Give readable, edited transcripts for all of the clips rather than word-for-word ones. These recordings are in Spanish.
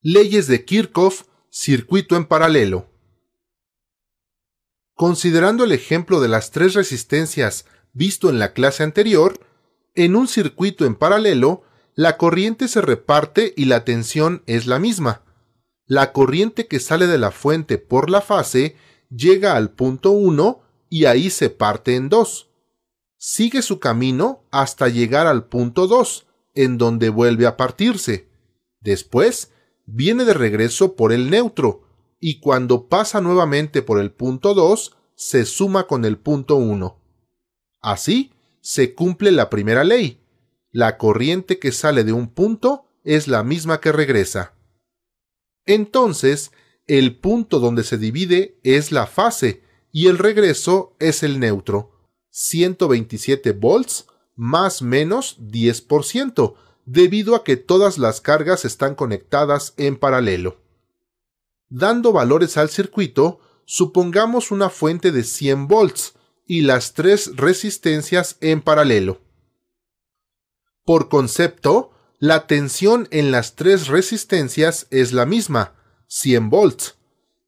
Leyes de Kirchhoff, circuito en paralelo. Considerando el ejemplo de las tres resistencias visto en la clase anterior, en un circuito en paralelo, la corriente se reparte y la tensión es la misma. La corriente que sale de la fuente por la fase llega al punto 1 y ahí se parte en dos. Sigue su camino hasta llegar al punto 2, en donde vuelve a partirse. Después, viene de regreso por el neutro, y cuando pasa nuevamente por el punto 2, se suma con el punto 1. Así, se cumple la primera ley. La corriente que sale de un punto es la misma que regresa. Entonces, el punto donde se divide es la fase, y el regreso es el neutro. 127 volts más menos 10%, debido a que todas las cargas están conectadas en paralelo. Dando valores al circuito, supongamos una fuente de 100 volts y las tres resistencias en paralelo. Por concepto, la tensión en las tres resistencias es la misma, 100 volts.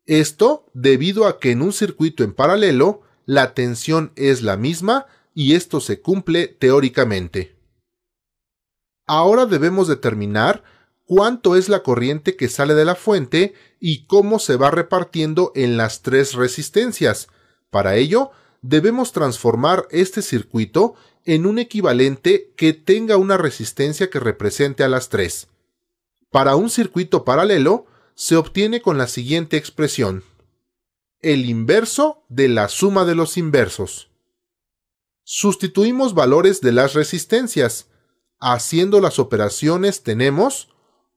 Esto debido a que en un circuito en paralelo, la tensión es la misma y esto se cumple teóricamente. Ahora debemos determinar cuánto es la corriente que sale de la fuente y cómo se va repartiendo en las tres resistencias. Para ello, debemos transformar este circuito en un equivalente que tenga una resistencia que represente a las tres. Para un circuito paralelo, se obtiene con la siguiente expresión: el inverso de la suma de los inversos. Sustituimos valores de las resistencias. Haciendo las operaciones tenemos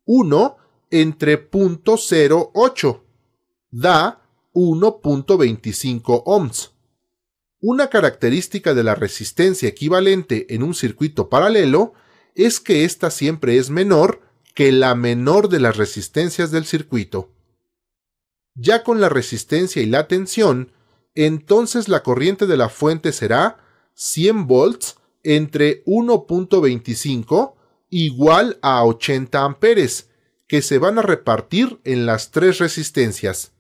1 entre 0.08, da 1.25 ohms. Una característica de la resistencia equivalente en un circuito paralelo es que ésta siempre es menor que la menor de las resistencias del circuito. Ya con la resistencia y la tensión, entonces la corriente de la fuente será 100 volts entre 1.25 igual a 80 amperes, que se van a repartir en las tres resistencias.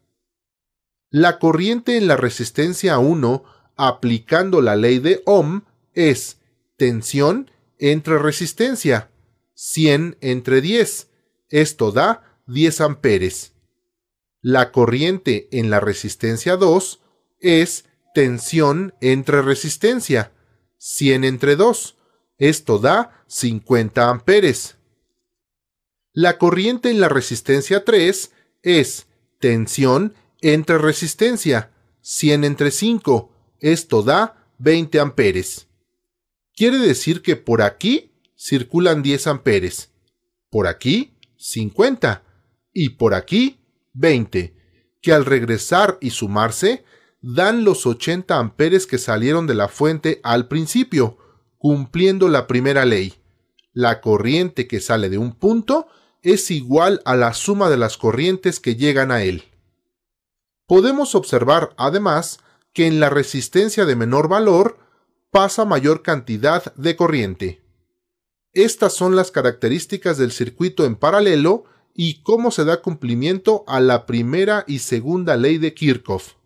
La corriente en la resistencia 1, aplicando la ley de Ohm, es tensión entre resistencia, 100 entre 10, esto da 10 amperes. La corriente en la resistencia 2 es tensión entre resistencia, 100 entre 2, esto da 50 amperes. La corriente en la resistencia 3 es tensión entre resistencia, 100 entre 5, esto da 20 amperes. Quiere decir que por aquí circulan 10 amperes, por aquí 50 y por aquí 20, que al regresar y sumarse dan los 80 amperes que salieron de la fuente al principio, cumpliendo la primera ley. La corriente que sale de un punto es igual a la suma de las corrientes que llegan a él. Podemos observar, además, que en la resistencia de menor valor pasa mayor cantidad de corriente. Estas son las características del circuito en paralelo y cómo se da cumplimiento a la primera y segunda ley de Kirchhoff.